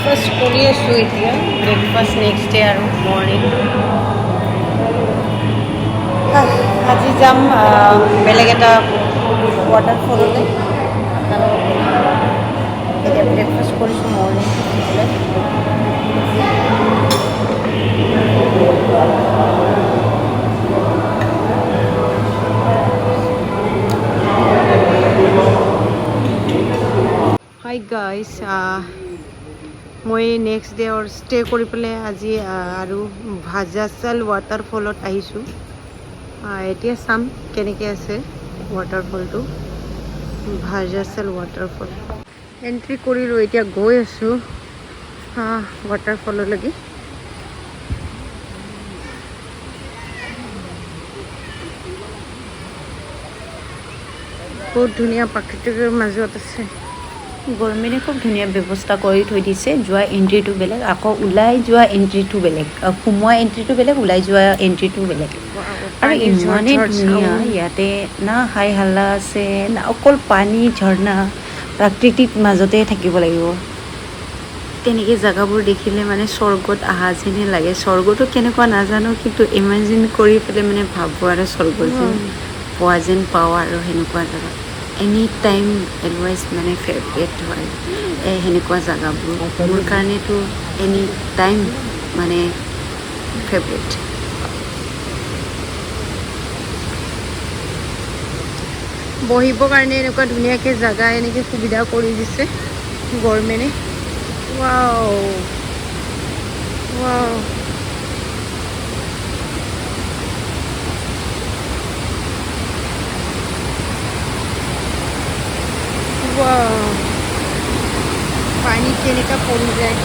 breakfast কৰি আছোঁ এতিয়া ব্ৰেকফাষ্ট নেক্সট ডে আৰু মৰ্ণিং আজি যাম বেলেগ এটা ৱাটাৰফললৈ এতিয়া ব্ৰেকফাষ্ট কৰিছোঁ মৰ্ণিং Hi guys, মই নেক্সট ডে और ষ্টে কৰি পেলাই আজি আৰু ভাজাচাল ৱাটাৰফলত আহিছোঁ এতিয়া চাম কেনেকৈ আছে ৱাটাৰফলটো ভাজাচাল ৱাটাৰফল এণ্ট্ৰি কৰিলোঁ এতিয়া গৈ আছোঁ ৱাটাৰফললৈকে বহুত ধুনীয়া প্ৰাকৃতিকৰ মাজত আছে গভৰ্ণমেণ্টে খুব ধুনীয়া ব্যৱস্থা কৰি থৈ দিছে যোৱা এণ্ট্ৰিটো বেলেগ আকৌ ওলাই যোৱা এণ্ট্ৰিটো বেলেগ সোমোৱা এণ্ট্ৰিটো বেলেগ ওলাই যোৱা এণ্ট্ৰিটো বেলেগ আৰু ইমানেই ধুনীয়া ইয়াতে না হাই হাল্লা আছে না অকল পানী ঝৰ্ণা প্ৰাকৃতিক মাজতে থাকিব লাগিব তেনেকৈ জেগাবোৰ দেখিলে মানে স্বৰ্গত অহা যেনে লাগে স্বৰ্গটো কেনেকুৱা নাজানো কিন্তু ইমাজিন কৰি পেলাই মানে ভাবোঁ আৰু স্বৰ্গ যেন পোৱা যেন পাওঁ আৰু সেনেকুৱা জেগা এনি টাইম এলৱেজ মানে ফেভৰেট হয় সেনেকুৱা জেগাবোৰ মোৰ কাৰণেতো এনি টাইম মানে ফেভৰেট বহিবৰ কাৰণে এনেকুৱা ধুনীয়াকৈ জেগা এনেকৈ সুবিধা কৰি দিছে গভৰ্ণমেণ্টে ৱাও ৱাও পানী কেনেকুৱা পৰি যায়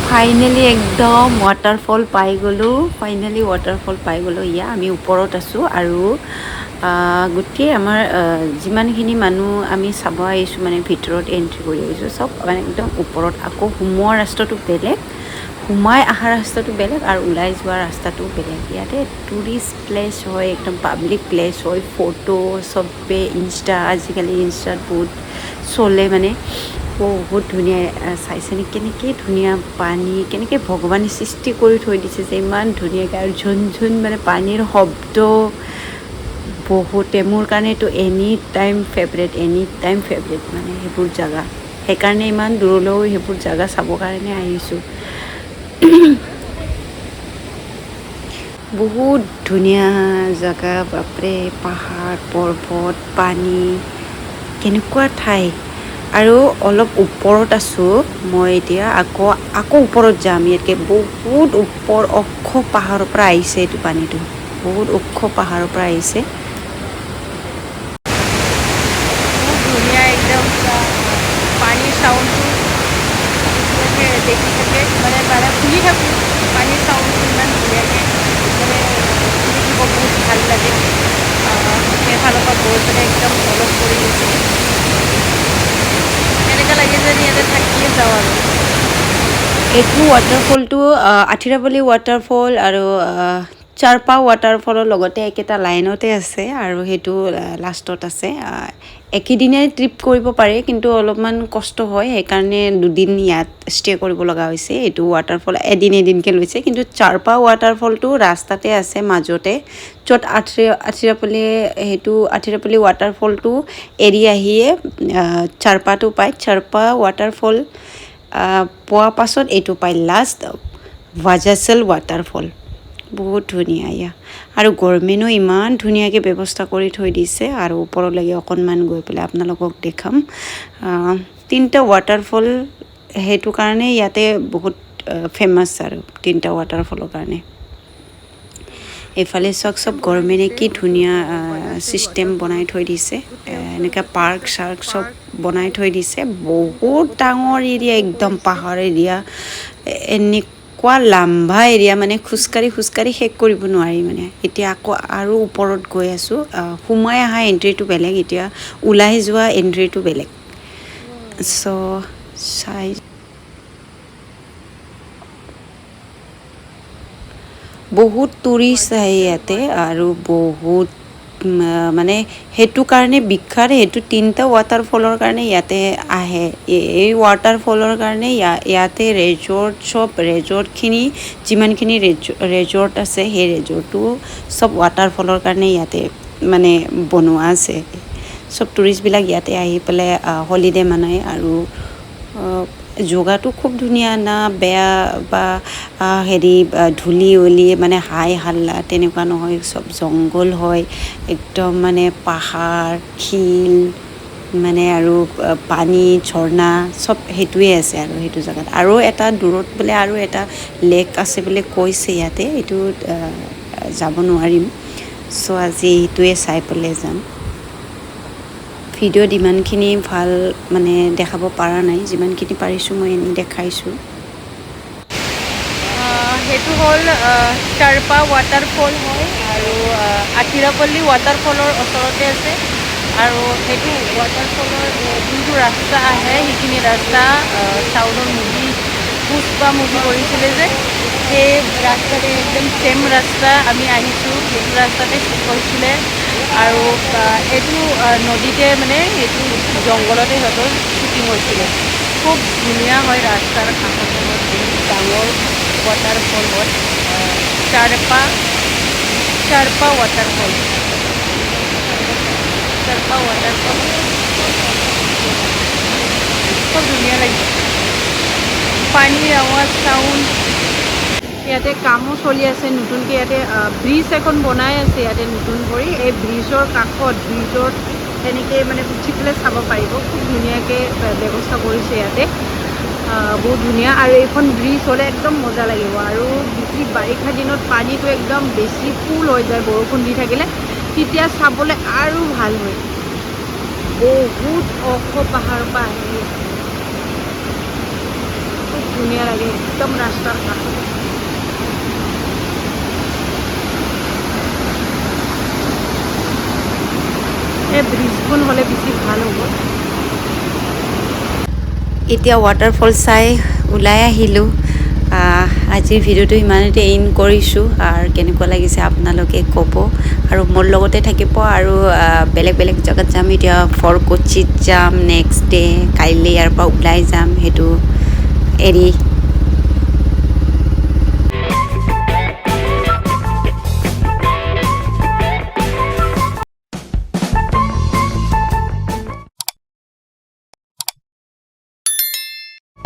ফাইনেলি একদম ৱাটাৰফল পাই গ'লোঁ ইয়া আমি ওপৰত আছোঁ আৰু গোটেই আমাৰ যিমানখিনি মানুহ আমি চাব আহিছোঁ মানে ভিতৰত এণ্ট্ৰি কৰি আহিছোঁ চব মানে একদম ওপৰত আকৌ সোমোৱা ৰাস্তাটো বেলেগ সোমাই অহা ৰাস্তাটো বেলেগ আৰু ওলাই যোৱা ৰাস্তাটো বেলেগ ইয়াতে টুৰিষ্ট প্লেচ হয় একদম পাব্লিক প্লেচ হয় ফটো চবে আজিকালি ইনষ্টাত বহুত চলে মানে বহুত ধুনীয়া চাইছেনে কেনেকৈ ধুনীয়া পানী কেনেকৈ ভগৱানে সৃষ্টি কৰি থৈ দিছে যে ইমান ধুনীয়াকৈ আৰু ঝুন মানে পানীৰ শব্দ বহুতে মোৰ কাৰণেতো এনি টাইম ফেভৰেট মানে সেইবোৰ জেগা সেইকাৰণে ইমান দূৰলৈও সেইবোৰ জেগা চাবৰ কাৰণে আহিছোঁ বহুত ধুনীয়া জেগা বাপৰে পাহাৰ পৰ্বত পানী কেনেকুৱা ঠাই আৰু অলপ ওপৰত আছোঁ মই এতিয়া আকৌ ওপৰত যাম ইয়াতকৈ বহুত ওপৰ ওখ পাহাৰৰ পৰা আহিছে এইটো পানীটো বহুত ওখ পাহাৰৰ পৰা আহিছে পানীৰ চাউণ্ডটো দেখি থাকে মানে শুনি থাকোঁ পানীৰ চাউণ্ডটো ইমান ধুনীয়াকৈ মানে শুনি থাকিব বহুত ভাল লাগে সেইফালৰ পৰা গৈ পেলাই একদম অলপ কৰি গৈছে এনেকুৱা লাগে যেন ইয়াতে থাকিয়ে যাওঁ আৰু এইটো ৱাটাৰফলটো আঠিৰাপল্লী ৱাটাৰফল আৰু চাৰপা ৱাটাৰফলৰ লগতে একেটা লাইনতে আছে আৰু সেইটো লাষ্টত আছে একেদিনাই ট্ৰিপ কৰিব পাৰে কিন্তু অলপমান কষ্ট হয় সেইকাৰণে দুদিন ইয়াত ষ্টে কৰিব লগা হৈছে এইটো ৱাটাৰফল এদিনকৈ লৈছে কিন্তু চাৰপা ৱাটাৰফলটো ৰাস্তাতে আছে মাজতে য'ত আঠিৰাপল্লী ৱাটাৰফলটো এৰি আহিয়ে চাৰপাটো পায় চাৰপা ৱাটাৰফল পোৱাৰ পাছত এইটো পায় লাষ্ট ভাজাচাল ৱাটাৰফল বহুত ধুনীয়া ইয়া আৰু গভৰ্ণমেণ্টেও ইমান ধুনীয়াকৈ ব্যৱস্থা কৰি থৈ দিছে আৰু ওপৰলৈকে অকণমান গৈ পেলাই আপোনালোকক দেখাম তিনিটা ৱাটাৰফল সেইটো কাৰণে ইয়াতে বহুত ফেমাছ আৰু তিনিটা ৱাটাৰফলৰ কাৰণে এইফালে চব গভৰ্ণমেণ্টে কি ধুনীয়া ছিষ্টেম বনাই থৈ দিছে এনেকৈ পাৰ্ক চব বনাই থৈ দিছে বহুত ডাঙৰ এৰিয়া একদম পাহাৰ এৰিয়া এনেকুৱা লাম্বা এৰিয়া মানে খোজকাঢ়ি শেষ কৰিব নোৱাৰি মানে এতিয়া আকৌ আৰু ওপৰত গৈ আছোঁ সোমাই অহা এণ্ট্ৰিটো বেলেগ এতিয়া ওলাই যোৱা এণ্ট্ৰিটো বেলেগ চ' চাই বহুত টুৰিষ্ট আহে ইয়াতে আৰু বহুত মানে সেইটো কাৰণে বিখ্যাত সেইটো তিনিটা ৱাটাৰফলৰ কাৰণে ইয়াতে আহে এই ৱাটাৰফলৰ কাৰণে ইয়াতে ৰেজৰ্টখিনি যিমানখিনি ৰেজৰ্ট আছে সেই ৰেজৰ্টটো চব ৱাটাৰফলৰ কাৰণে ইয়াতে মানে বনোৱা আছে চব টুৰিষ্টবিলাক ইয়াতে আহি পেলাই হলিডে মানায় আৰু জগাটো খুব ধুনীয়া না বেয়া বা হেৰি ধূলি উলি মানে হাই হাল্লা তেনেকুৱা নহয় চব জংঘল হয় একদম মানে পাহাৰ শিল মানে আৰু পানী ঝৰ্ণা চব সেইটোৱে আছে আৰু সেইটো জেগাত আৰু এটা দূৰত বোলে আৰু এটা লেক আছে বোলে কৈছে ইয়াতে এইটো যাব নোৱাৰিম চ' আজি এইটোৱে চাই পেলাই যাম ভিডিঅ'ত ইমানখিনি ভাল মানে দেখাব পৰা নাই যিমানখিনি পাৰিছোঁ মই এনেই দেখাইছোঁ সেইটো হ'ল চাৰপা ৱাটাৰফল হয় আৰু আতিৰাপল্লী ৱাটাৰফলৰ ওচৰতে আছে আৰু সেইটো ৱাটাৰফলৰ যোনটো ৰাস্তা আহে সেইখিনি ৰাস্তা চাউলৰ মুভি পুষ্পা মুভি কৰিছিলে যে সেই ৰাস্তাতে একদম ছেম ৰাস্তা আমি আহিছোঁ সেইটো ৰাস্তাতে শ্বুট কৰিছিলে আৰু এইটো নদীতে মানে এইটো জংঘলতে সিহঁতৰ শ্বুটিং হৈছিলে খুব ধুনীয়া হয় ৰাস্তাৰ কাষত ডাঙৰ ৱাটাৰফল হয় চাৰপা ৱাটাৰফল খুব ধুনীয়া লাগিছে পানীৰ আৱাজ চাউণ্ড ইয়াতে কামো চলি আছে নতুনকৈ ইয়াতে ব্ৰিজ এখন বনাই আছে ইয়াতে নতুন কৰি এই ব্ৰিজৰ কাষত ব্ৰিজত তেনেকৈ মানে উঠি পেলাই চাব পাৰিব খুব ধুনীয়াকৈ ব্যৱস্থা কৰিছে ইয়াতে বহুত ধুনীয়া আৰু এইখন ব্ৰিজ হ'লে একদম মজা লাগিব আৰু বেছি বাৰিষা দিনত পানীটো একদম বেছি ফুল হৈ যায় বৰষুণ দি থাকিলে তেতিয়া চাবলৈ আৰু ভাল হয় বহুত ওখ পাহাৰৰ পৰা আহি খুব ধুনীয়া লাগে একদম ৰাস্তাৰ কাষত এই ব্ৰিজখন হ'লে বেছি ভাল হ'ব এতিয়া ৱাটাৰফল চাই ওলাই আহিলোঁ আজিৰ ভিডিঅ'টো ইমানতে এণ্ড কৰিছোঁ আৰু কেনেকুৱা লাগিছে আপোনালোকে ক'ব আৰু মোৰ লগতে থাকিব আৰু বেলেগ বেলেগ জেগাত যাম এতিয়া ফৰ কোচিত যাম নেক্সট ডে কাইলৈ ইয়াৰ পৰা ওলাই যাম সেইটো এৰি